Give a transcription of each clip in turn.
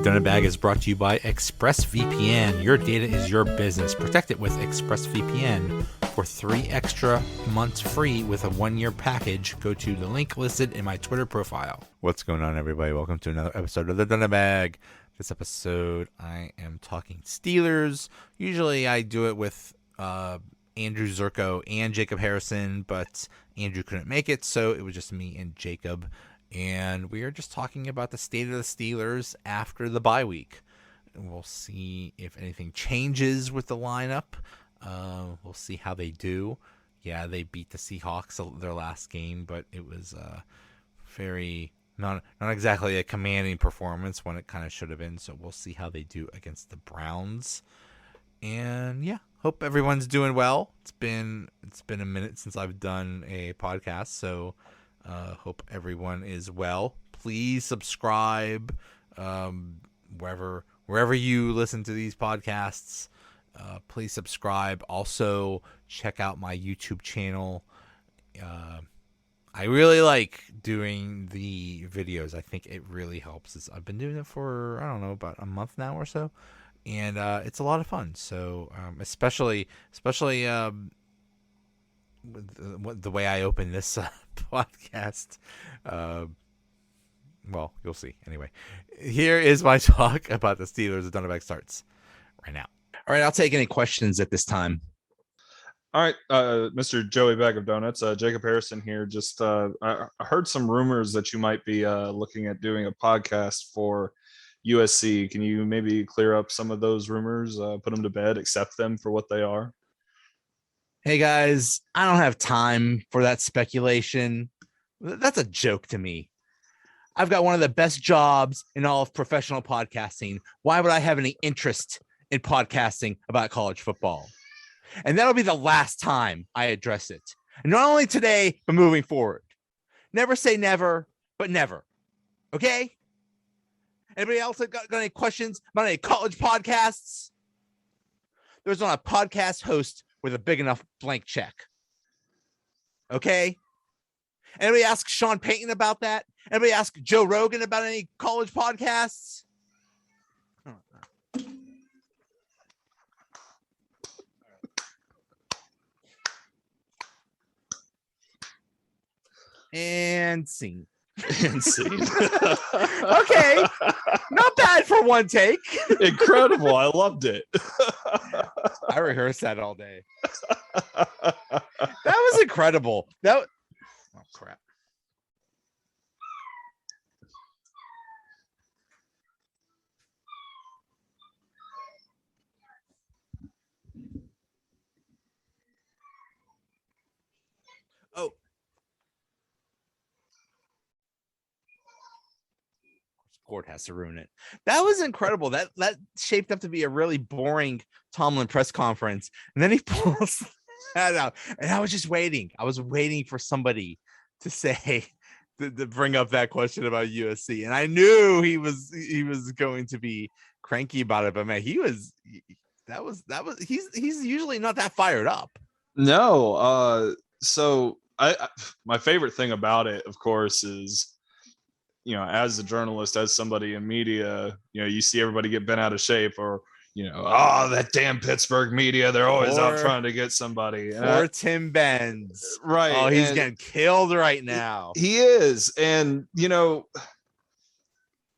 Donut Bag is brought to you by ExpressVPN. Your data is your business. Protect it with ExpressVPN. For 3 extra months free with a 1-year package, go to the link listed in my Twitter profile. What's going on, everybody? Welcome to another episode of the Donut Bag. This episode, I am talking Steelers. Usually I do it with Andrew Zerko and Jacob Harrison, but Andrew couldn't make it, so it was just me and Jacob. And we are just talking about the state of the Steelers after the bye week. And we'll see if anything changes with the lineup. We'll see how they do. Yeah, they beat the Seahawks their last game, but it was very not exactly a commanding performance when it kind of should have been. So we'll see how they do against the Browns. And yeah, hope everyone's doing well. It's been a minute since I've done a podcast, so hope everyone is well. Please subscribe wherever you listen to these podcasts. Please subscribe. Also, check out my YouTube channel. I really like doing the videos. I think it really helps. I've been doing it for, I don't know, about a month now or so. And it's a lot of fun. So especially with the way I open this podcast. Well, you'll see. Anyway, here is my talk about the Steelers. The Donut Bag starts right now. All right, I'll take any questions at this time. All right, Mr. Joey Bag of Donuts, Jacob Harrison here. Just I heard some rumors that you might be looking at doing a podcast for USC. Can you maybe clear up some of those rumors, put them to bed, accept them for what they are? Hey, guys, I don't have time for that speculation. That's a joke to me. I've got one of the best jobs in all of professional podcasting. Why would I have any interest in podcasting about college football? And that'll be the last time I address it. And not only today, but moving forward. Never say never, but never. Okay? Anybody else got any questions about any college podcasts? There's not a podcast host with a big enough blank check. Okay? Anybody ask Sean Payton about that? Anybody ask Joe Rogan about any college podcasts? And scene. And scene. Okay. Not bad for one take. Incredible. I loved it. I rehearsed that all day. That was incredible. Oh, crap. Oh. Court has to ruin it. That was incredible. That shaped up to be a really boring Tomlin press conference, and then he pulls that out, and I was just waiting. I was waiting for somebody to say to bring up that question about USC, and I knew he was going to be cranky about it. But man, he's usually not that fired up. No. So I my favorite thing about it, of course, is, you know, as a journalist, as somebody in media, you know, you see everybody get bent out of shape, or, you know, oh, that damn Pittsburgh media, they're always out trying to get somebody. Poor Tim Benz. Right. Oh, he's getting killed right now. He is. And, you know,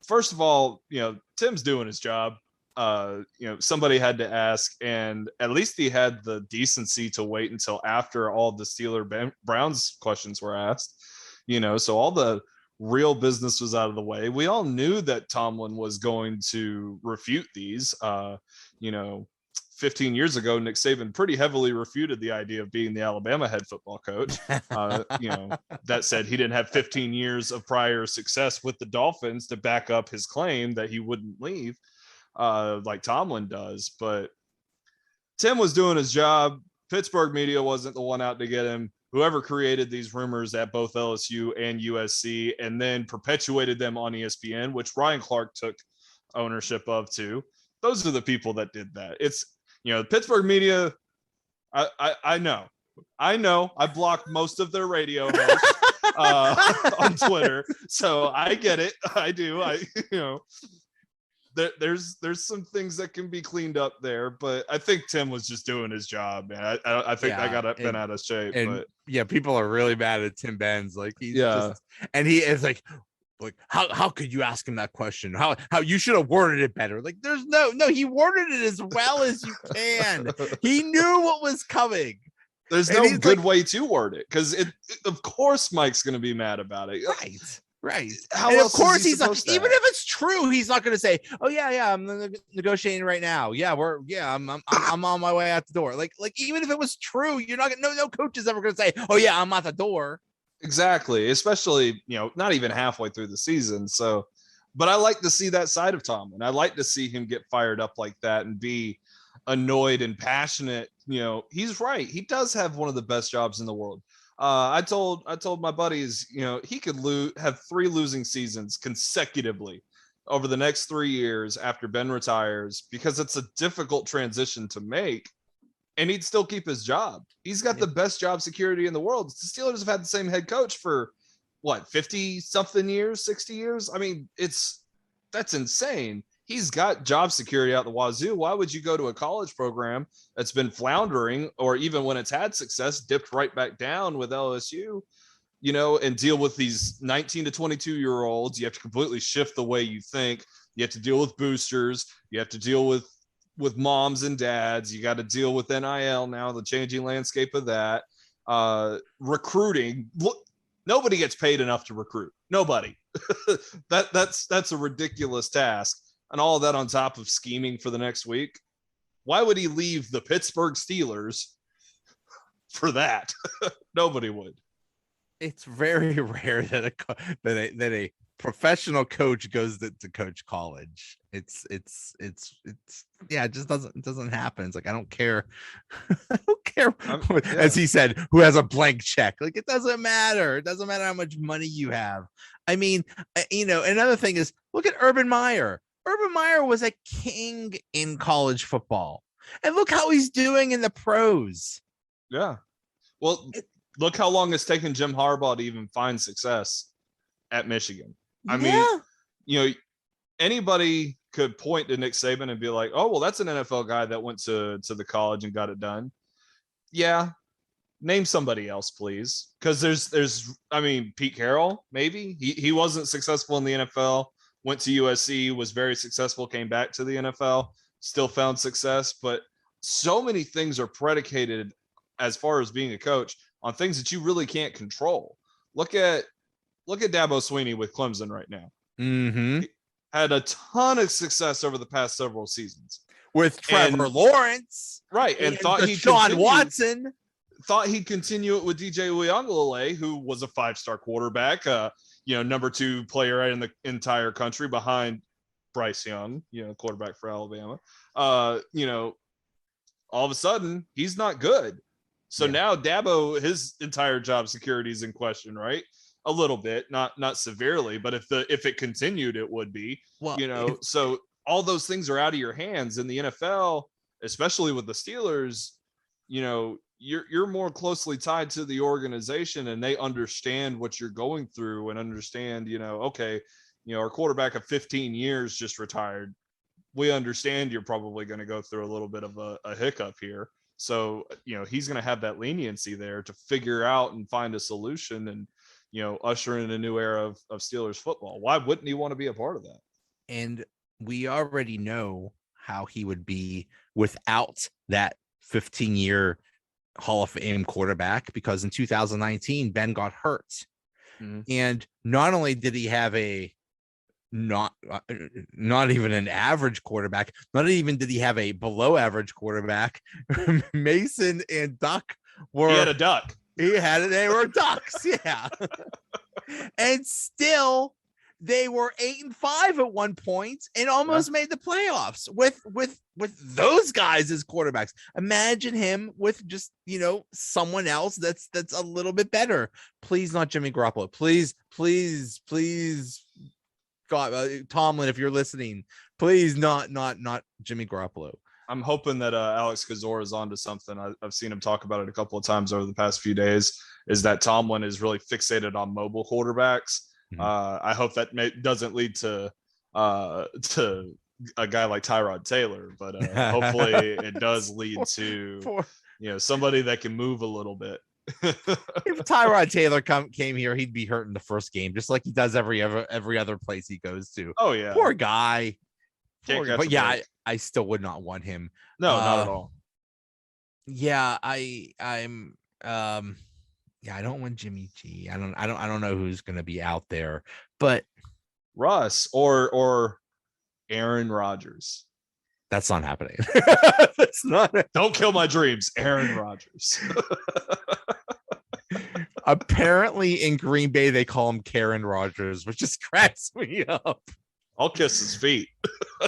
first of all, you know, Tim's doing his job. You know, somebody had to ask, and at least he had the decency to wait until after all the Steeler Browns questions were asked, you know, so all the real business was out of the way. We all knew that Tomlin was going to refute these. You know, 15 years ago, Nick Saban pretty heavily refuted the idea of being the Alabama head football coach. You know, that said, he didn't have 15 years of prior success with the Dolphins to back up his claim that he wouldn't leave like Tomlin does. But Tim was doing his job. Pittsburgh media wasn't the one out to get him. Whoever created these rumors at both LSU and USC and then perpetuated them on ESPN, which Ryan Clark took ownership of too. Those are the people that did that. It's, you know, the Pittsburgh media. I know. I blocked most of their radio hosts on Twitter, so I get it. I do. there's some things that can be cleaned up there, but I think Tim was just doing his job, man. I think I got bent out of shape. And but yeah, people are really mad at Tim Benz. Like he's Yeah. just, and he is like how could you ask him that question? How you should have worded it better. Like there's no, he worded it as well as you can. He knew what was coming. There's no good way to word it, because of course Mike's going to be mad about it. Right. How and else of course is he he's not, supposed to even act? if it's true, he's not going to say, "Oh yeah, I'm negotiating right now. Yeah, I'm on my way out the door." Like even if it was true, you're not gonna, no coach is ever going to say, "Oh yeah, I'm at the door." Exactly, especially not even halfway through the season. So, but I like to see that side of Tomlin. I like to see him get fired up like that and be annoyed and passionate. He's right. He does have one of the best jobs in the world. I told my buddies, he could have 3 losing seasons consecutively over the next 3 years after Ben retires, because it's a difficult transition to make, and he'd still keep his job. He's got the best job security in the world. The Steelers have had the same head coach for 50 something years, 60 years. I mean, that's insane. He's got job security out the wazoo. Why would you go to a college program that's been floundering, or even when it's had success, dipped right back down with LSU, and deal with these 19 to 22-year-olds? You have to completely shift the way you think. You have to deal with boosters. You have to deal with moms and dads. You got to deal with NIL now, the changing landscape of that. Recruiting. Nobody gets paid enough to recruit. Nobody. That's a ridiculous task. And all of that on top of scheming for the next week. Why would he leave the Pittsburgh Steelers for that? Nobody would. It's very rare that a professional coach goes to coach college. It's yeah, it just doesn't happen. It's like, I don't care. I don't care. As he said, who has a blank check. Like, it doesn't matter. It doesn't matter how much money you have. I mean, another thing is, look at Urban Meyer. Urban Meyer was a king in college football, and look how he's doing in the pros. Yeah. Well, look how long it's taken Jim Harbaugh to even find success at Michigan. I mean, anybody could point to Nick Saban and be like, "Oh, well, that's an NFL guy that went to the college and got it done." Yeah. Name somebody else, please. Because there's Pete Carroll, maybe. He wasn't successful in the NFL. Went to USC, was very successful, came back to the NFL, still found success. But so many things are predicated, as far as being a coach, on things that you really can't control. Look at Dabo Swinney with Clemson right now. Mm-hmm. He had a ton of success over the past several seasons. With Trevor Lawrence. Right. And thought Deshaun Watson. Thought he'd continue it with DJ Uiagalelei, who was a 5-star quarterback, number 2 player in the entire country behind Bryce Young, quarterback for Alabama. All of a sudden, he's not good. So now Dabo, his entire job security is in question, right? A little bit, not severely, but if it continued, it would be. Well, so all those things are out of your hands in the NFL, especially with the Steelers. You're more closely tied to the organization, and they understand what you're going through and understand, okay, our quarterback of 15 years just retired. We understand you're probably going to go through a little bit of a hiccup here. So, he's going to have that leniency there to figure out and find a solution and, usher in a new era of Steelers football. Why wouldn't he want to be a part of that? And we already know how he would be without that 15-year Hall of Fame quarterback, because in 2019 Ben got hurt. And not only did he have a not even an average quarterback, not even did he have a below average quarterback. Mason and Duck were, he had a duck. They were ducks. Yeah. And still they were 8-5 at one point and almost made the playoffs with those guys as quarterbacks. Imagine him with just, someone else that's a little bit better. Please, not Jimmy Garoppolo. Please, God, Tomlin, if you're listening, please not Jimmy Garoppolo. I'm hoping that Alex Kozora is onto something. I've seen him talk about it a couple of times over the past few days, is that Tomlin is really fixated on mobile quarterbacks. I hope that doesn't lead to a guy like Tyrod Taylor, but hopefully it does lead to For- somebody that can move a little bit. if Tyrod Taylor came here, he'd be hurt in the first game, just like he does every other place he goes to. Oh yeah, Poor guy. Can't catch But a yeah, break. I still would not want him. No, not at all. Yeah, I'm yeah, I don't want Jimmy G. I don't know who's gonna be out there, but Russ or Aaron Rodgers. that's not happening. That's not Don't kill my dreams, Aaron Rodgers. apparently in Green Bay they call him Karen Rodgers, which just cracks me up. I'll kiss his feet.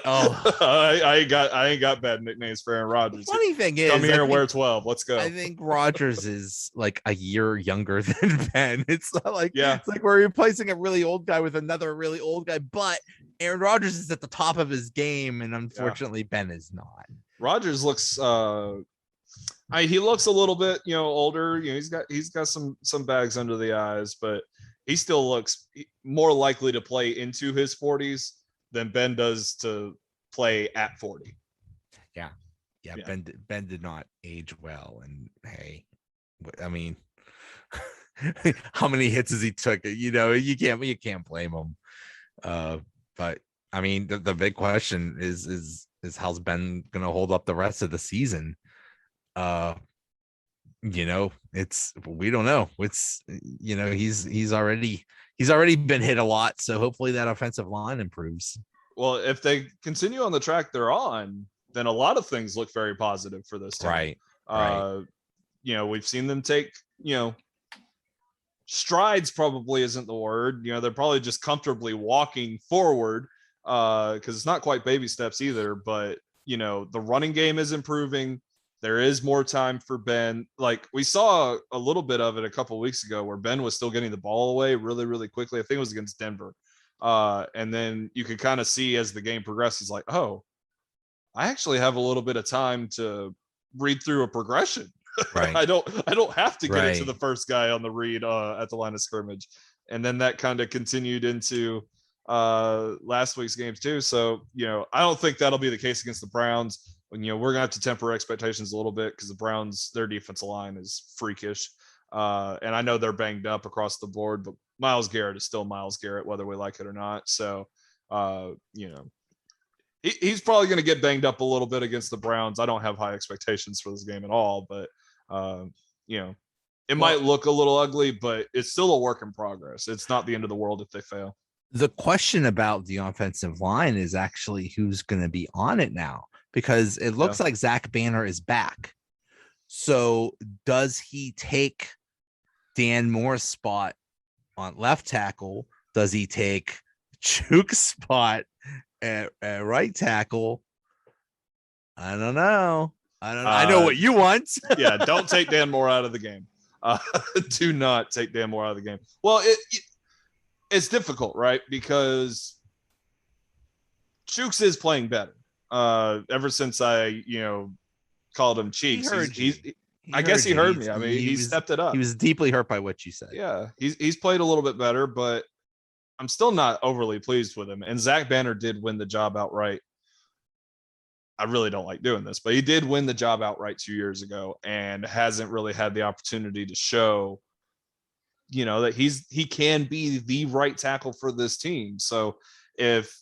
Oh, I ain't got bad nicknames for Aaron Rodgers. funny thing is, Come here I and think- wear 12. Let's go. I think Rodgers is like a year younger than Ben. It's not like Yeah. it's like we're replacing a really old guy with another really old guy, but Aaron Rodgers is at the top of his game, and unfortunately, Ben is not. Rodgers looks he looks a little bit, older. He's got some bags under the eyes, but he still looks more likely to play into his 40s than Ben does to play at 40. Yeah. Yeah. Ben did not age well, and hey, I mean, how many hits has he took? You can't blame him. But I mean, the big question is how's Ben gonna hold up the rest of the season? It's we don't know. It's he's already been hit a lot, so hopefully that offensive line improves. Well, if they continue on the track they're on, then a lot of things look very positive for this team. Right. We've seen them take, strides probably isn't the word. They're probably just comfortably walking forward because it's not quite baby steps either. But, the running game is improving. There is more time for Ben. Like we saw a little bit of it a couple of weeks ago where Ben was still getting the ball away really, really quickly. I think it was against Denver. And then you could kind of see as the game progresses, like, oh, I actually have a little bit of time to read through a progression. Right. I don't have to get it to Right. the first guy on the read at the line of scrimmage. And then that kind of continued into last week's games too. So, I don't think that'll be the case against the Browns. We're gonna have to temper expectations a little bit because the Browns, their defensive line is freakish. And I know they're banged up across the board, but Myles Garrett is still Myles Garrett, whether we like it or not. So, he's probably going to get banged up a little bit against the Browns. I don't have high expectations for this game at all, but it might look a little ugly, but it's still a work in progress. It's not the end of the world if they fail. The question about the offensive line is actually who's going to be on it now, because it looks like Zach Banner is back. So does he take Dan Moore's spot on left tackle? Does he take Chuke's spot at right tackle? I don't know. I know what you want. Yeah, don't take Dan Moore out of the game. Do not take Dan Moore out of the game. Well, it's difficult, right? Because Chooks is playing better. Ever since I, called him Cheeks, I guess he heard me. I mean, he stepped it up. He was deeply hurt by what you said. Yeah, he's played a little bit better, but I'm still not overly pleased with him. And Zach Banner did win the job outright. I really don't like doing this, but he did win the job outright 2 years ago and hasn't really had the opportunity to show, that he can be the right tackle for this team. So if,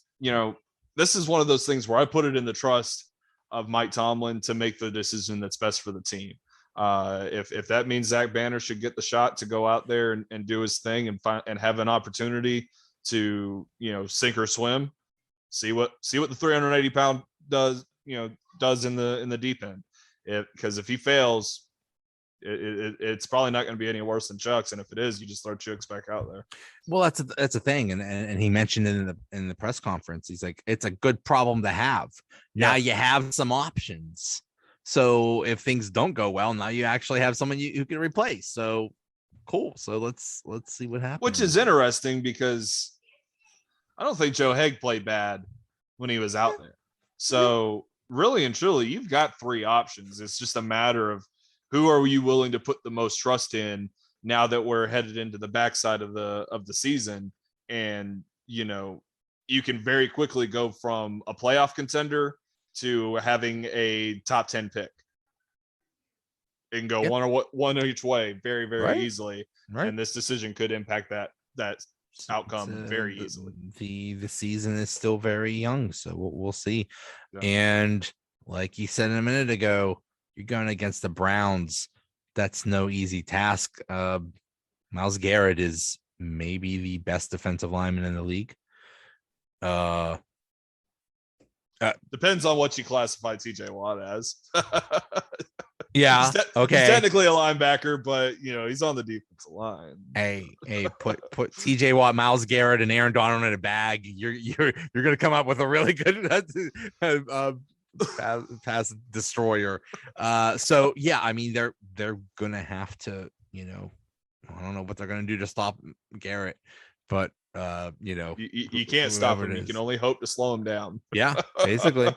this is one of those things where I put it in the trust of Mike Tomlin to make the decision that's best for the team. If that means Zach Banner should get the shot to go out there and do his thing and have an opportunity to, sink or swim, see what the 380-pound does in the deep end. Because if he fails, it's probably not going to be any worse than Chuck's, and if it is, you just throw Chuck's back out there. Well, that's a thing, and he mentioned it in the press conference. He's like, it's a good problem to have. Now you have some options. So if things don't go well, now you actually have someone who can replace. So cool. So let's see what happens. Which is interesting because I don't think Joe Haeg played bad when he was out there. So really and truly, you've got three options. It's just a matter of who are you willing to put the most trust in now that we're headed into the backside of the season. And, you can very quickly go from a playoff contender to having a top 10 pick. It can go Yep. one each way very, very Right. easily. Right. And this decision could impact that outcome very easily. The season is still very young, so we'll see. Yeah. And like you said a minute ago, you're going against the Browns. That's no easy task. Myles Garrett is maybe the best defensive lineman in the league. Depends on what you classify TJ Watt as. Yeah. He's technically a linebacker, but he's on the defensive line. Hey, put TJ Watt, Myles Garrett, and Aaron Donald in a bag. You're gonna come up with a really good pass destroyer. So yeah, I mean they're gonna have to, I don't know what they're gonna do to stop Garrett, but you can't stop him. You can only hope to slow him down. Yeah, basically.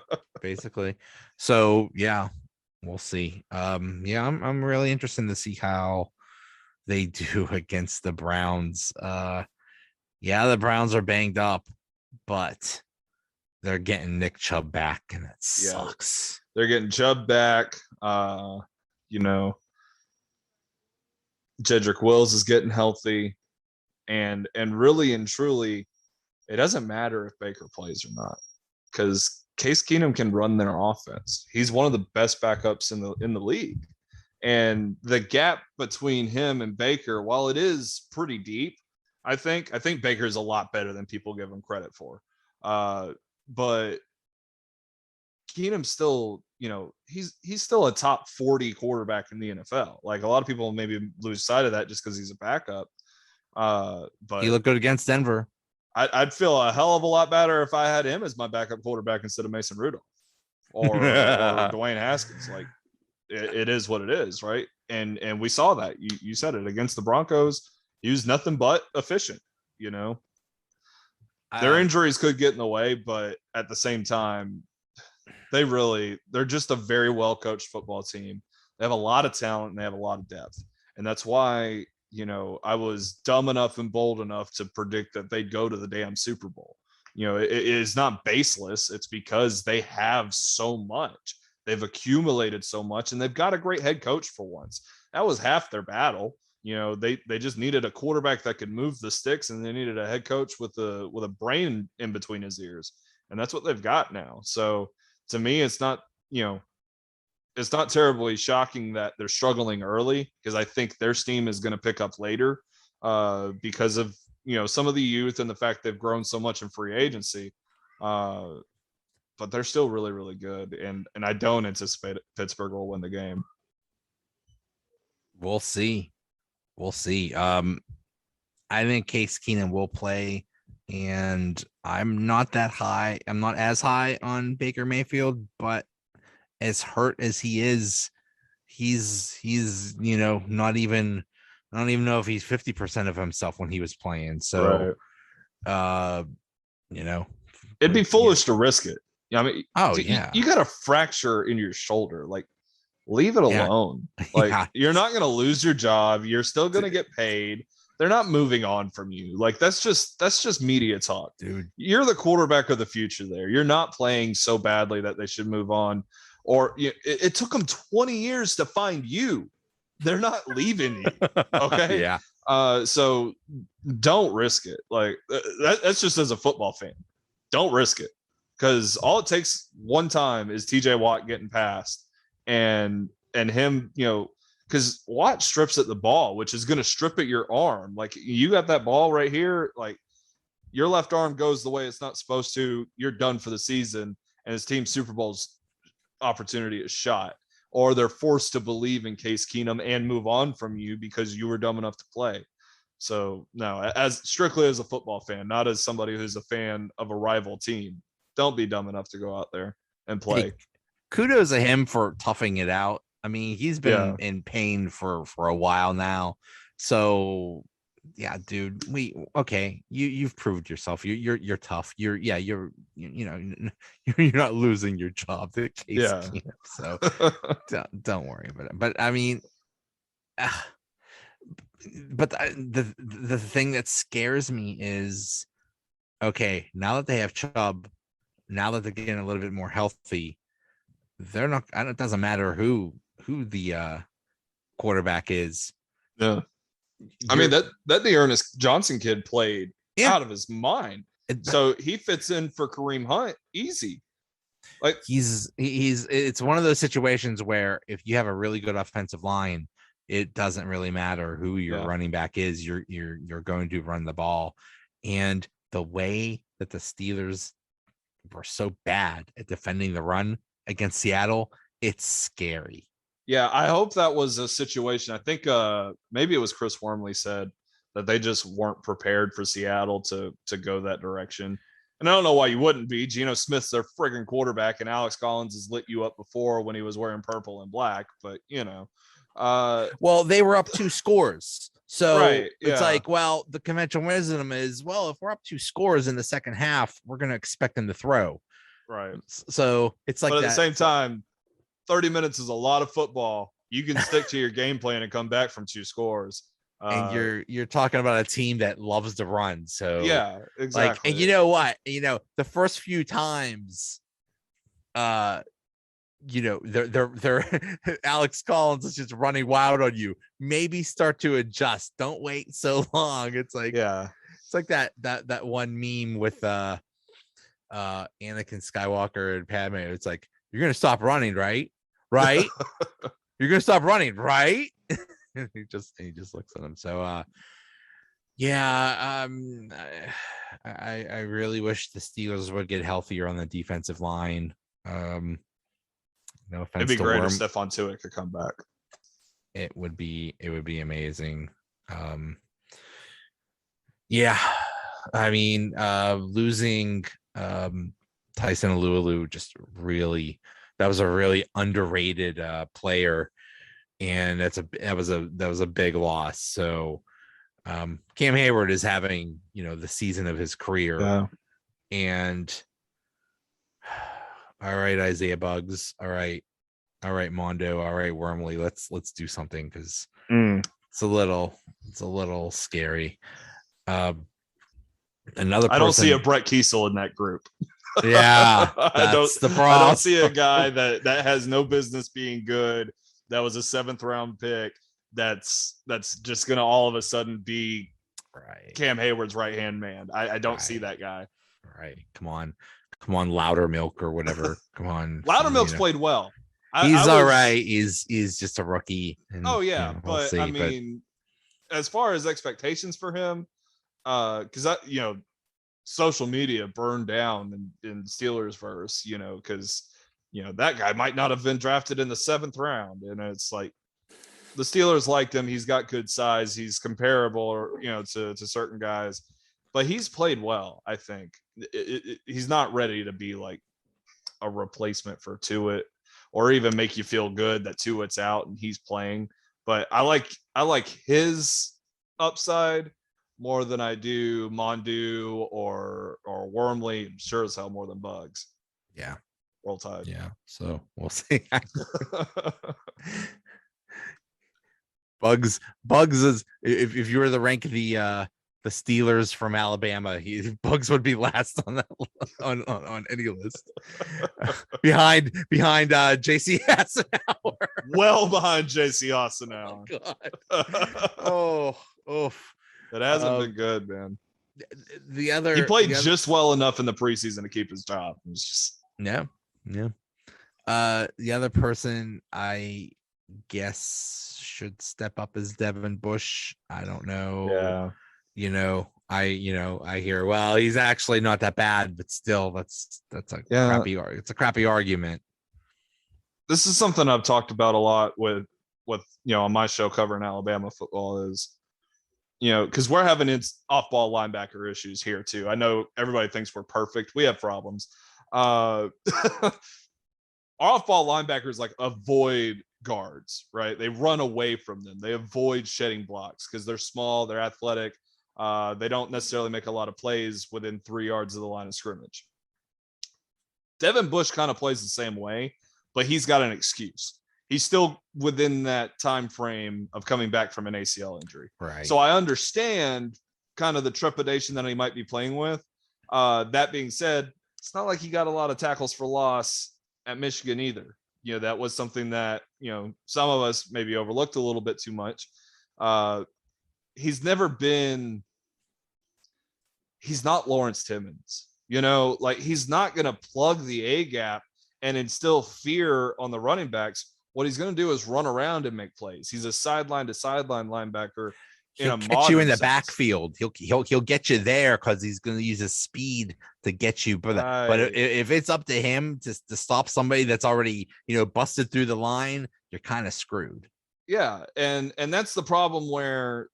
So yeah, we'll see. Yeah, I'm really interested to see how they do against the Browns. Yeah, the Browns are banged up, but they're getting Nick Chubb back, and that sucks. They're getting Chubb back. Jedrick Wills is getting healthy, and really and truly, it doesn't matter if Baker plays or not, because Case Keenum can run their offense. He's one of the best backups in the league. And the gap between him and Baker, while it is pretty deep, I think Baker is a lot better than people give him credit for. But Keenum still, he's still a top 40 quarterback in the NFL. Like, a lot of people maybe lose sight of that just because he's a backup. But he looked good against Denver. I'd feel a hell of a lot better if I had him as my backup quarterback instead of Mason Rudolph or Dwayne Haskins. Like, it is what it is, right? And we saw that. You said it against the Broncos. He was nothing but efficient. Their injuries could get in the way, but at the same time, they're just a very well coached football team. They have a lot of talent and they have a lot of depth, and that's why I was dumb enough and bold enough to predict that they'd go to the damn Super Bowl. It is not baseless. It's because they have so much. They've accumulated so much, and they've got a great head coach for once. That was half their battle. They just needed a quarterback that could move the sticks, and they needed a head coach with a brain in between his ears, and that's what they've got now. So to me, it's not terribly shocking that they're struggling early, because I think their steam is going to pick up later because of some of the youth and the fact they've grown so much in free agency. But they're still really, really good, and I don't anticipate Pittsburgh will win the game. We'll see. I think Case Keenum will play, and I'm not as high on Baker Mayfield, but as hurt as he is, he's not even, I don't even know if he's 50% of himself when he was playing. So right. It'd be foolish to risk it. I mean, you got a fracture in your shoulder. Like, leave it alone. Like, you're not going to lose your job. You're still going to get paid. They're not moving on from you. Like, that's just media talk, dude. You're the quarterback of the future there. You're not playing so badly that they should move on. Or it took them 20 years to find you. They're not leaving you. Okay. Yeah. So don't risk it. Like, that's just as a football fan. Don't risk it. Because all it takes one time is TJ Watt getting past and him, because Watt strips at the ball, which is going to strip at your arm. Like, you got that ball right here, like, your left arm goes the way it's not supposed to. You're done for the season, and his team's Super Bowl's opportunity is shot. Or they're forced to believe in Case Keenum and move on from you because you were dumb enough to play. So, no, as strictly as a football fan, not as somebody who's a fan of a rival team. Don't be dumb enough to go out there and play. Hey, kudos to him for toughing it out. I mean, he's been in pain for a while now. So yeah, dude, you've proved yourself. You're tough. You're not losing your job. So don't worry about it. But I mean, but the thing that scares me is okay, now that they have Chubb, now that they're getting a little bit more healthy, they're not. It doesn't matter who the quarterback is. Yeah. I mean, that Dearness Johnson kid played out of his mind. So he fits in for Kareem Hunt easy. Like he's it's one of those situations where if you have a really good offensive line, it doesn't really matter who your running back is. You're going to run the ball. And the way that the Steelers were so bad at defending the run against Seattle, it's scary. Yeah, I hope that was a situation. I think maybe it was Chris Wormley said that they just weren't prepared for Seattle to go that direction. And I don't know why you wouldn't be. Geno Smith's their friggin' quarterback, and Alex Collins has lit you up before when he was wearing purple and black. But well, they were up 2 scores. So right, it's like, well, the conventional wisdom is, well, if we're up 2 scores in the second half, we're going to expect them to throw. Right. So it's like, but at the same time, 30 minutes is a lot of football. You can stick to your game plan and come back from 2 scores. And you're talking about a team that loves to run. So yeah, exactly. Like, and you know what? The first few times, they're Alex Collins is just running wild on you. Maybe start to adjust. Don't wait so long. It's like, it's like that one meme with Anakin Skywalker and Padme. It's like, you're gonna stop running, right? Right? You're gonna stop running, right? And he just looks at him. So I really wish the Steelers would get healthier on the defensive line. No offense. It'd be great if Stephon Tuitt could come back. It would be amazing. I mean, losing Tyson Alualu just really, that was a really underrated player, and that was a big loss. So Cam Hayward is having the season of his career, and all right, Isaiah Buggs, all right, Mondo, all right, Wormley, let's do something, because it's a little scary. Another person, I don't see a Brett Kiesel in that group. Yeah, I don't see a guy that has no business being good. That was a 7th round pick. That's just gonna all of a sudden be Cam Hayward's right hand man. I don't see that guy. Right. Come on, Loudermilk or whatever. Come on. Loudermilk's played well. He's all right. He's just a rookie. And, we'll see, I mean, as far as expectations for him, because social media burned down in Steelers verse, because that guy might not have been drafted in the 7th round, and it's like the Steelers liked him. He's got good size. He's comparable, to certain guys, but he's played well. I think he's not ready to be like a replacement for Tuitt, or even make you feel good that Tuitt's out and he's playing. But I like his upside more than I do Mondu or Wormley. I'm sure as hell more than Buggs. Yeah. Roll Tide. Yeah. So we'll see. Buggs is, if you were to rank the Steelers from Alabama, Buggs would be last on that on any list. behind JC Hassenauer. Well behind JC Hassenauer. Oh, God. It hasn't been good, man. He played just well enough in the preseason to keep his job. It was just yeah. The other person I guess should step up is Devin Bush. I don't know. Yeah. I hear, well, he's actually not that bad, but still that's a crappy argument. This is something I've talked about a lot with on my show covering Alabama football is, because we're having off-ball linebacker issues here too. I know everybody thinks we're perfect. We have problems. Our off-ball linebackers avoid guards, right? They run away from them. They avoid shedding blocks because they're small, they're athletic. They don't necessarily make a lot of plays within 3 yards of the line of scrimmage. Devin Bush kind of plays the same way, but he's got an excuse. He's still within that time frame of coming back from an ACL injury. Right. So I understand kind of the trepidation that he might be playing with. That being said, it's not like he got a lot of tackles for loss at Michigan either. That was something that, some of us maybe overlooked a little bit too much. He's never been, he's not Lawrence Timmons, like he's not going to plug the A gap and instill fear on the running backs. What he's going to do is run around and make plays. He's a sideline to sideline linebacker. He'll get you in the backfield. He'll get you there because he's going to use his speed to get you. But if it's up to him to stop somebody that's already busted through the line, you're kind of screwed. Yeah, and that's the problem where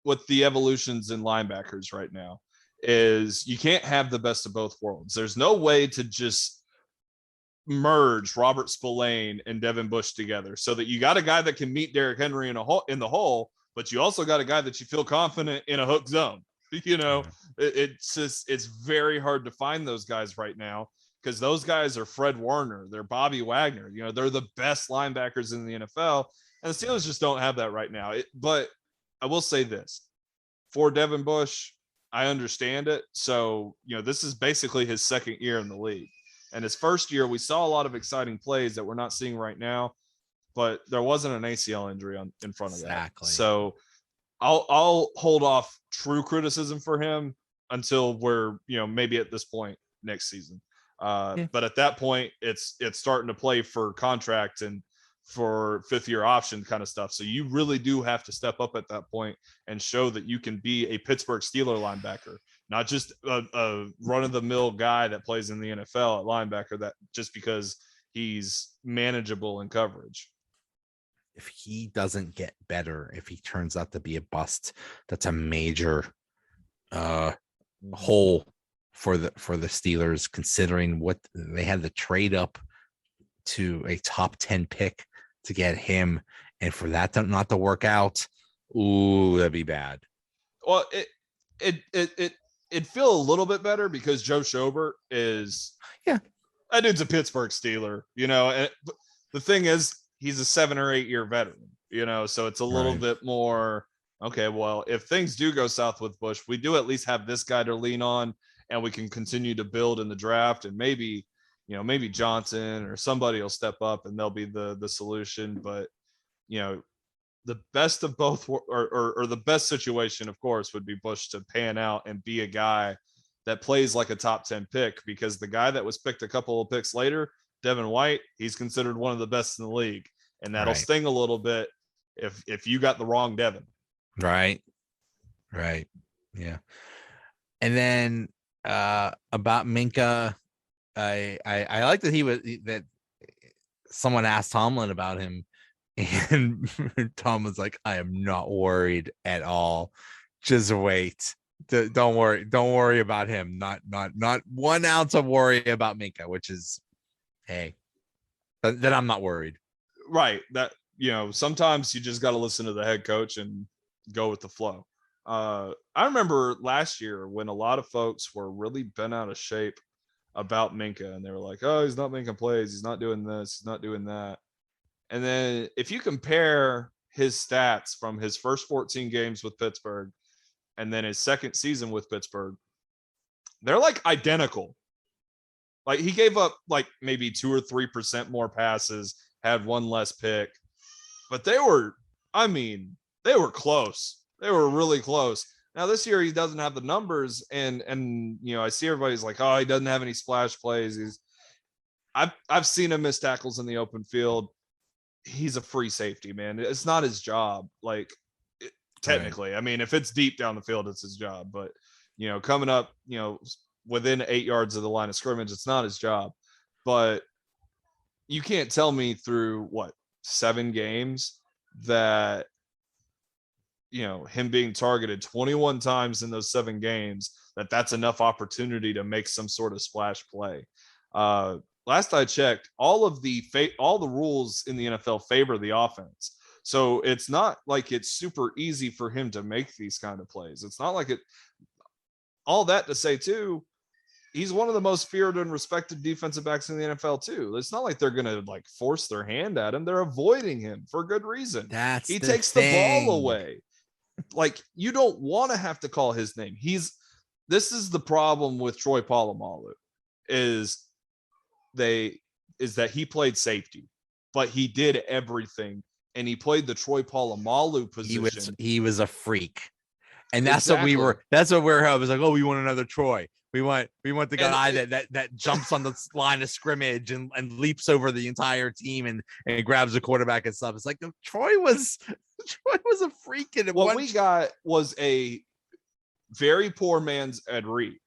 with the evolutions in linebackers right now is you can't have the best of both worlds. There's no way to just merge Robert Spillane and Devin Bush together so that you got a guy that can meet Derrick Henry in the hole, but you also got a guy that you feel confident in a hook zone. It's very hard to find those guys right now because those guys are Fred Warner, they're Bobby Wagner, they're the best linebackers in the NFL, and the Steelers just don't have that right now. But I will say this, for Devin Bush, I understand it. So, this is basically his second year in the league. And his first year, we saw a lot of exciting plays that we're not seeing right now, but there wasn't an ACL injury in front of that. So I'll hold off true criticism for him until we're, maybe at this point next season. But at that point, it's starting to play for contract and for fifth-year option kind of stuff. So you really do have to step up at that point and show that you can be a Pittsburgh Steeler linebacker, not just a run-of-the-mill guy that plays in the NFL at linebacker that just because he's manageable in coverage. If he doesn't get better, if he turns out to be a bust, that's a major hole for the Steelers, considering what they had to trade up to a top 10 pick to get him, and for that not to work out, ooh, that'd be bad. Well, it'd feel a little bit better because Joe Schobert is, that dude's a Pittsburgh Steeler, and the thing is, he's a 7 or 8 year veteran, so it's a little bit more, okay, well, if things do go south with Bush, we do at least have this guy to lean on, and we can continue to build in the draft, and maybe Johnson or somebody will step up and they'll be the solution. But, the best of both or the best situation, of course, would be Bush to pan out and be a guy that plays like a top 10 pick, because the guy that was picked a couple of picks later, Devin White, he's considered one of the best in the league. And that'll sting a little bit if you got the wrong Devin. Right. Yeah. And then about Minkah, I like that that someone asked Tomlin about him, and Tom was like, I am not worried at all. Just wait. Don't worry about him. Not 1 ounce of worry about Minkah, which is, hey, that I'm not worried. Right. That, sometimes you just got to listen to the head coach and go with the flow. I remember last year when a lot of folks were really bent out of shape about Minkah, and they were like, oh, he's not making plays, he's not doing this, he's not doing that. And then if you compare his stats from his first 14 games with Pittsburgh and then his second season with Pittsburgh, they're like identical. Like he gave up like maybe 2 or 3% more passes, had 1 less pick, but they were close. They were really close. Now this year he doesn't have the numbers, and I see everybody's like, oh, he doesn't have any splash plays. I've seen him miss tackles in the open field. He's a free safety, man. It's not his job. Like technically, I mean, if it's deep down the field, it's his job. But coming up, within 8 yards of the line of scrimmage, it's not his job. But you can't tell me through 7 games that him being targeted 21 times in those 7 games, that's enough opportunity to make some sort of splash play. Last I checked, all the rules in the NFL favor the offense. So it's not like it's super easy for him to make these kind of plays. It's not like it. All that to say too, he's one of the most feared and respected defensive backs in the NFL too. It's not like they're going to force their hand at him. They're avoiding him for good reason. He takes the ball away. Like, you don't want to have to call his name. He's this is the problem with Troy Polamalu is that he played safety, but he did everything, and he played the Troy Polamalu position. He was a freak. And that's what we were. That's what we're. I was like, oh, we want another Troy. We want the guy that jumps on the line of scrimmage and leaps over the entire team and grabs the quarterback and stuff. It's like Troy was a freak. And what we got was a very poor man's Ed Reed.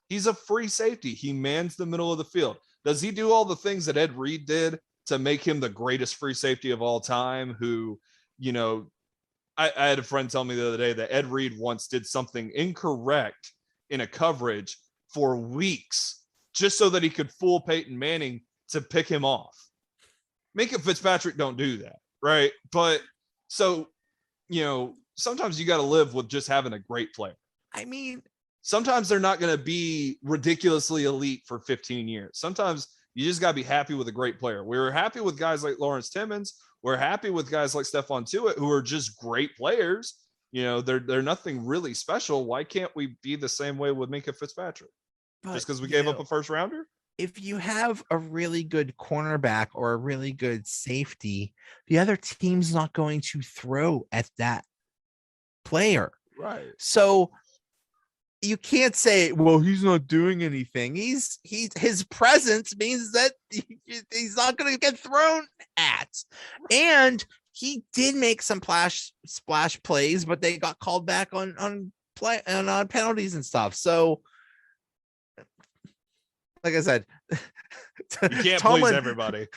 He's a free safety. He mans the middle of the field. Does he do all the things that Ed Reed did to make him the greatest free safety of all time? Who, you know, I had a friend tell me the other day that Ed Reed once did something incorrect in a coverage for weeks just so that he could fool Peyton Manning to pick him off. Minka Fitzpatrick don't do that, right? But so, you know, sometimes you got to live with just having a great player. I mean, sometimes they're not going to be ridiculously elite for 15 years. Sometimes you just got to be happy with a great player. We were happy with guys like Lawrence Timmons. We're happy with guys like Stephon Tuitt, who are just great players. You know, they're nothing really special. Why can't we be the same way with Minka Fitzpatrick? Just because we gave up a first rounder? If you have a really good cornerback or a really good safety, the other team's not going to throw at that player. Right. So you can't say, well, he's not doing anything. His presence means that he's not going to get thrown at. And he did make some splash plays, but they got called back on penalties and stuff. So, like I said, you can't please everybody.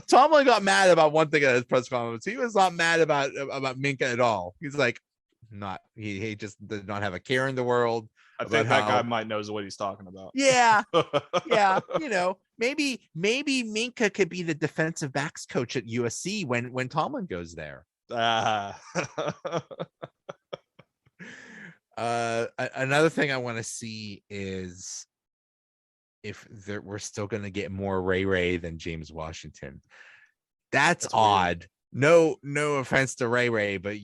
Tomlin got mad about one thing at his press conference. He was not mad about Minka at all. He's like, he just did not have a care in the world. I think that guy might knows what he's talking about. Yeah. Yeah. You know, maybe Minka could be the defensive backs coach at USC when Tomlin goes there. Another thing I want to see is if we're still going to get more Ray than James Washington. That's odd. Weird. No offense to Ray, but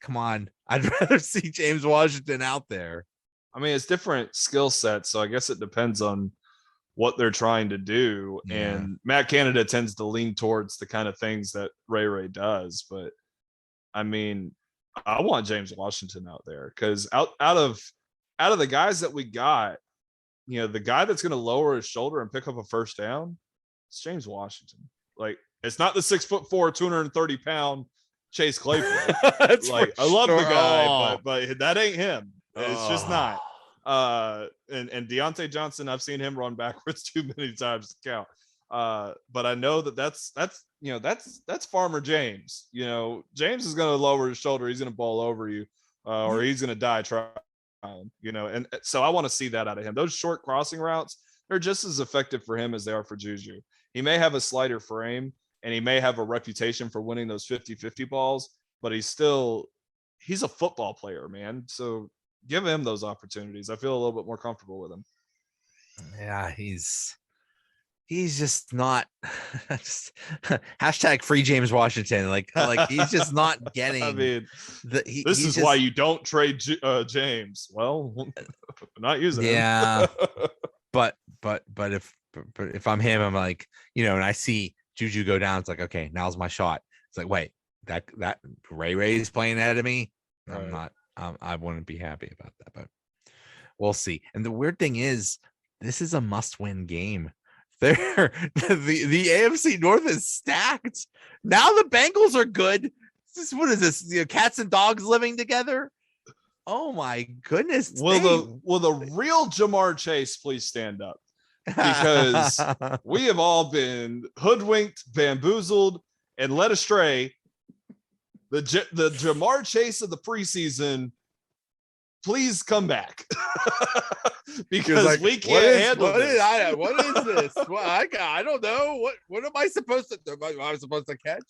come on. I'd rather see James Washington out there. I mean, it's different skill sets, so I guess it depends on what they're trying to do. Yeah. And Matt Canada tends to lean towards the kind of things that Ray does. But I mean, I want James Washington out there because out of the guys that we got, you know, the guy that's going to lower his shoulder and pick up a first down, it's James Washington. Like, it's not the 6'4", 230-pound Chase Claypool. Like, I love the guy, but that ain't him. It's just not. And Deontay Johnson, I've seen him run backwards too many times to count. But I know that's Farmer James. You know, James is going to lower his shoulder. He's going to ball over you, or he's going to die trying. You know, and so I want to see that out of him. Those short crossing routes, they're just as effective for him as they are for Juju. He may have a slighter frame and he may have a reputation for winning those 50-50 balls, but he's a football player, man. So give him those opportunities. I feel a little bit more comfortable with him. Yeah, he's just not hashtag free James Washington. Like he's just not getting. I mean, this is why you don't trade James. Well, not using him. Yeah, but if I'm him, I'm like, you know, and I see Juju go down. It's like, okay, now's my shot. It's like, wait, that Ray is playing ahead of me. Right. I'm not. I wouldn't be happy about that, but we'll see. And the weird thing is, this is a must-win game. The AFC North is stacked. Now the Bengals are good. What is this? You know, cats and dogs living together? Oh my goodness. Will the real Jamar Chase please stand up? Because we have all been hoodwinked, bamboozled, and led astray. The Jamar Chase of the preseason, please come back. Because we can't handle this. What is this? Well, I don't know. What am I supposed to do? Am I supposed to catch?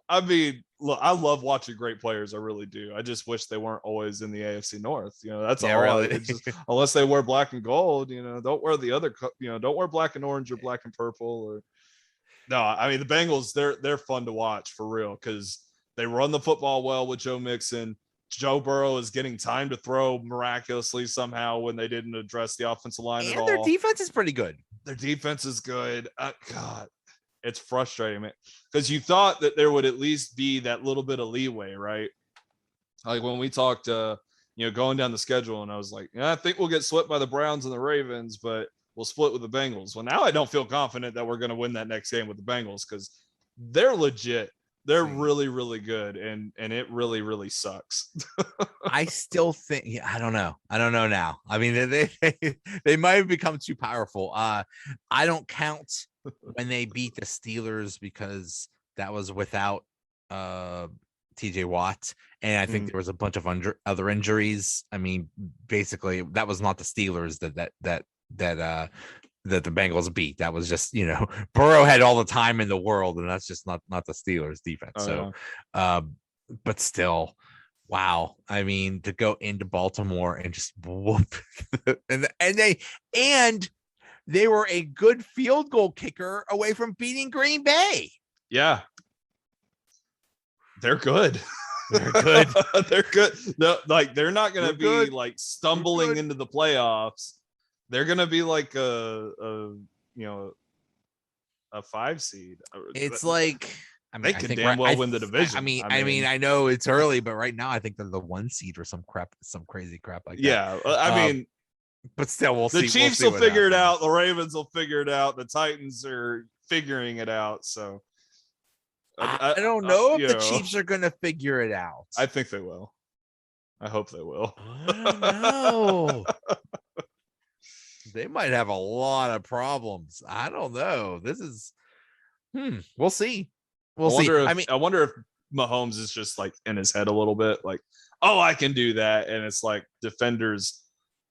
I mean, look, I love watching great players. I really do. I just wish they weren't always in the AFC North. You know, that's all. Really. Unless they wear black and gold, you know, don't wear the other, you know, don't wear black and orange or black and purple. Or no, I mean, the Bengals, they're fun to watch for real because they run the football well with Joe Mixon. Joe Burrow is getting time to throw miraculously somehow when they didn't address the offensive line at And all. their defense is pretty good. Their defense is good. God, it's frustrating, man, because you thought that there would at least be that little bit of leeway, right? Like when we talked, going down the schedule, and I was like, I think we'll get swept by the Browns and the Ravens, but we'll split with the Bengals. Well, now I don't feel confident that we're going to win that next game with the Bengals because they're legit. They're really, really good, and it really, really sucks. I still think, I don't know now. I mean, they might have become too powerful. I don't count when they beat the Steelers because that was without TJ Watt, and I think there was a bunch of other injuries. I mean, basically, that was not the Steelers that the Bengals beat. That was just, Burrow had all the time in the world, and that's just not the Steelers defense. But still, wow. I mean, to go into Baltimore and just whoop and they were a good field goal kicker away from beating Green Bay. Yeah. They're good. They're good. They're good. No, like they're not going to be good. Like stumbling into the playoffs. They're going to be like a 5 seed. It's like, I mean, they could damn well win the division. I mean, I know it's early, but right now I think they're the 1 seed or some crazy crap like that. Yeah, I mean, but still, we'll see. The Chiefs will figure it out. The Ravens will figure it out. The Titans are figuring it out. So I don't know if the Chiefs are going to figure it out. I think they will. I hope they will. I don't know. They might have a lot of problems. I don't know. This is, we'll see. We'll see. I wonder if Mahomes is just like in his head a little bit, like, oh, I can do that. And it's like defenders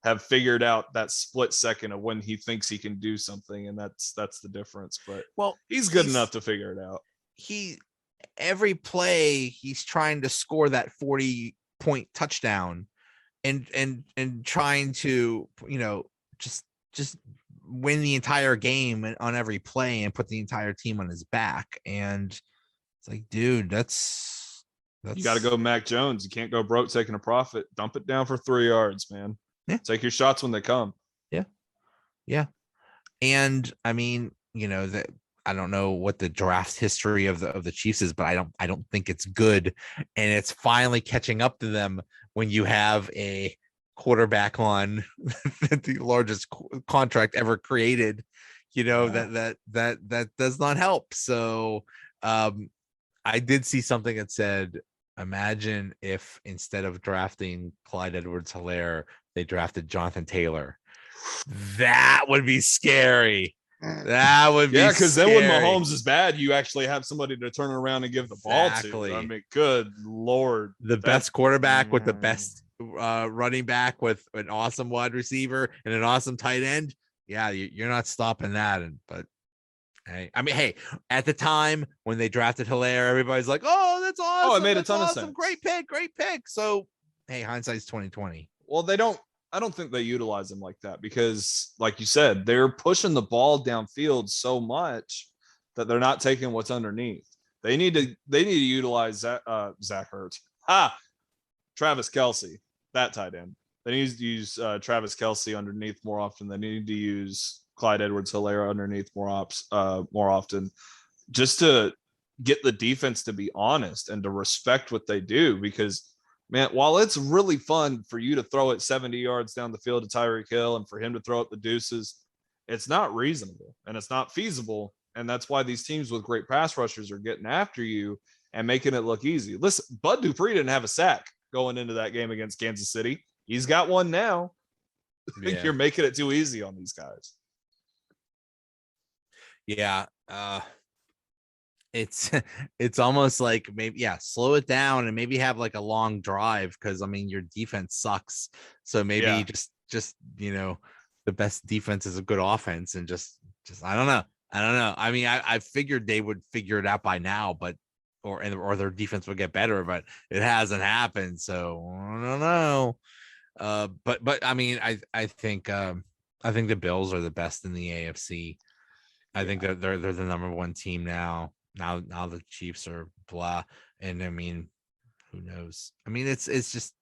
have figured out that split second of when he thinks he can do something. And that's the difference. But he's good enough to figure it out. Every play he's trying to score that 40-point touchdown and trying to, just win the entire game on every play and put the entire team on his back. And it's like, dude, that's you got to go Mac Jones. You can't go broke taking a profit. Dump it down for 3 yards, man. Yeah. Take your shots when they come. Yeah. And I mean, that I don't know what the draft history of the Chiefs is, but I don't think it's good. And it's finally catching up to them when you have a quarterback on the largest contract ever created, that does not help. So I did see something that said, imagine if instead of drafting Clyde Edwards-Helaire, they drafted Jonathan Taylor. That would be scary. That would be because then when Mahomes is bad, you actually have somebody to turn around and give the ball to. I mean, good Lord. The best quarterback with the best running back with an awesome wide receiver and an awesome tight end. Yeah, you're not stopping that. But hey, I mean, at the time when they drafted Helaire, everybody's like, "Oh, that's awesome! Oh, it made a ton of sense. Great pick." So, hey, hindsight's 2020. Well, I don't think they utilize him like that because, like you said, they're pushing the ball downfield so much that they're not taking what's underneath. They need to utilize Zach Ertz. Travis Kelce, that tight end. They need to use Travis Kelce underneath more often. They need to use Clyde Edwards-Helaire underneath more often, just to get the defense to be honest and to respect what they do. Because, man, while it's really fun for you to throw it 70 yards down the field to Tyreek Hill and for him to throw up the deuces, it's not reasonable and it's not feasible. And that's why these teams with great pass rushers are getting after you and making it look easy. Listen, Bud Dupree didn't have a sack going into that game against Kansas City. He's got one now. I think you're making it too easy on these guys. Yeah. It's almost like maybe, slow it down and maybe have like a long drive. Cause I mean, your defense sucks. So maybe just, the best defense is a good offense and just, I don't know. I mean, I figured they would figure it out by now, but, or their defense would get better, but it hasn't happened. So I don't know. But I mean, I think the Bills are the best in the AFC. I think that they're the number 1 team now. Now the Chiefs are blah. And I mean, who knows? I mean, it's just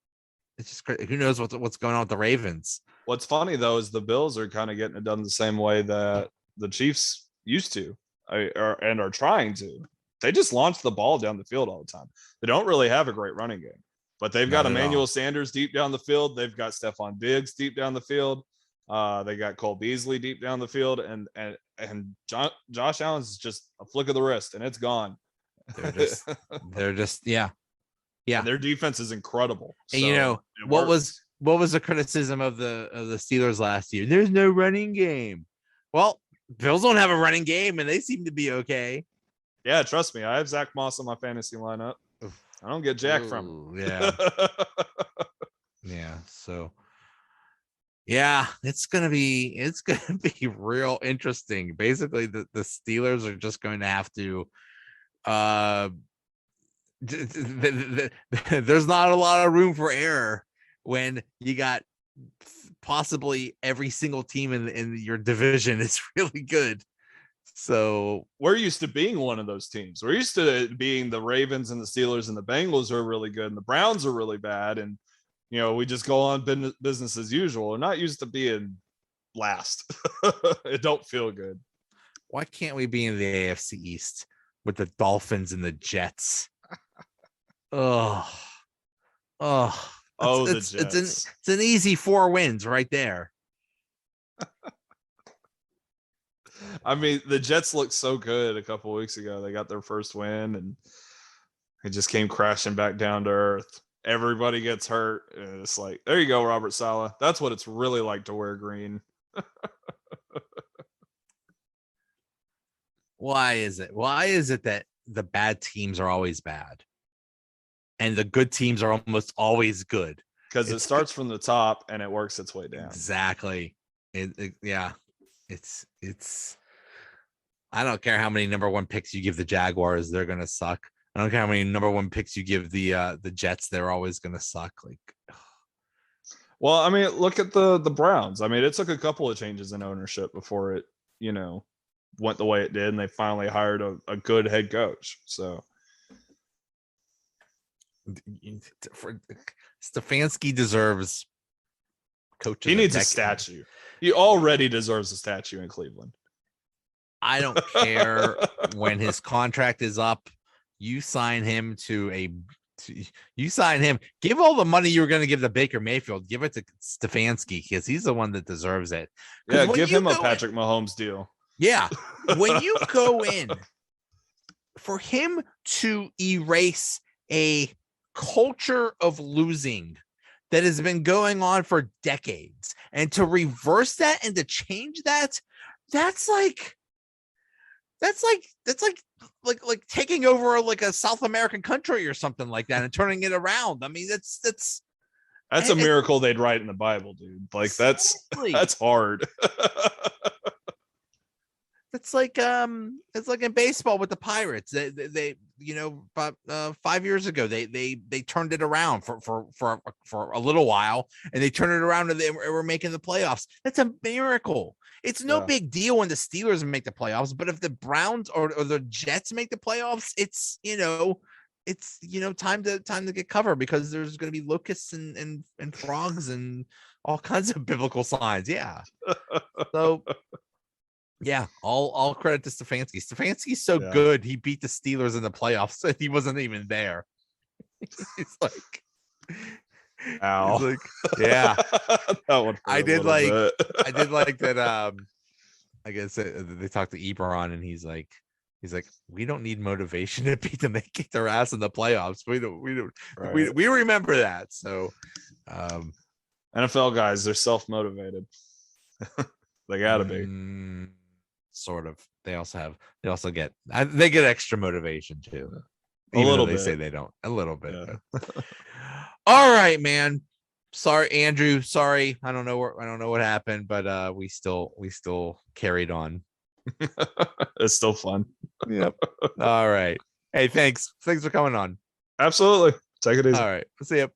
who knows what's going on with the Ravens. What's funny though is the Bills are kind of getting it done the same way that the Chiefs used to, and are trying to. They just launch the ball down the field all the time. They don't really have a great running game, but they've got Not at Emmanuel all. Sanders deep down the field. They've got Stephon Diggs deep down the field. They got Cole Beasley deep down the field, and Josh Allen's just a flick of the wrist, and it's gone. They're just yeah. And their defense is incredible. And you know what was the criticism of the Steelers last year? There's no running game. Well, Bills don't have a running game, and they seem to be okay. Yeah, trust me, I have Zach Moss on my fantasy lineup. I don't get jack from him. Yeah. Yeah. So yeah, it's gonna be real interesting. Basically, the Steelers are just going to have to there's not a lot of room for error when you got possibly every single team in your division is really good. So we're used to being one of those teams. We're used to being the Ravens and the Steelers and the Bengals are really good and the Browns are really bad. And, we just go on business as usual. We're not used to being last. It don't feel good. Why can't we be in the AFC East with the Dolphins and the Jets? The Jets. It's an easy 4 wins right there. I mean, the Jets looked so good a couple of weeks ago. They got their first win, and it just came crashing back down to earth. Everybody gets hurt. And it's like, there you go, Robert Saleh. That's what it's really like to wear green. Why is it? Why is it that the bad teams are always bad, and the good teams are almost always good? Because it starts from the top and it works its way down. Exactly. Yeah. It's. I don't care how many number 1 picks you give the Jaguars; they're gonna suck. I don't care how many number 1 picks you give the Jets; they're always gonna suck. Like, well, I mean, look at the Browns. I mean, it took a couple of changes in ownership before it, went the way it did, and they finally hired a good head coach. So Stefanski deserves coach. He needs a statue. He already deserves a statue in Cleveland. I don't care when his contract is up. You sign him give all the money you were going to give to Baker Mayfield, give it to Stefanski because he's the one that deserves it. Yeah, give him a Patrick Mahomes deal. Yeah. When you go in for him to erase a culture of losing that has been going on for decades and to reverse that and to change that, that's like taking over like a South American country or something like that and turning it around. I mean, that's a miracle they'd write in the Bible, dude. Like that's hard. It's like in baseball with the Pirates. They about 5 years ago they turned it around for a little while, and they turned it around and they were making the playoffs. That's a miracle. It's no big deal when the Steelers make the playoffs, but if the Browns or the Jets make the playoffs, it's time to get covered because there's going to be locusts and frogs and all kinds of biblical signs. Yeah. So yeah, all credit to Stefanski. Stefanski's so good, he beat the Steelers in the playoffs and he wasn't even there. He's like, ow. He's like, yeah. I did like that. I guess they talked to Ebron and he's like, we don't need motivation to beat them. They kicked their ass in the playoffs. We remember that. So NFL guys, they're self-motivated. They gotta be. Sort of. They get extra motivation too. A little bit. They say they don't. A little bit. Yeah. All right, man. Sorry, Andrew. Sorry. I don't know what happened, but we still carried on. It's still fun. Yep. All right. Hey, thanks. Thanks for coming on. Absolutely. Take it easy. All right. See ya.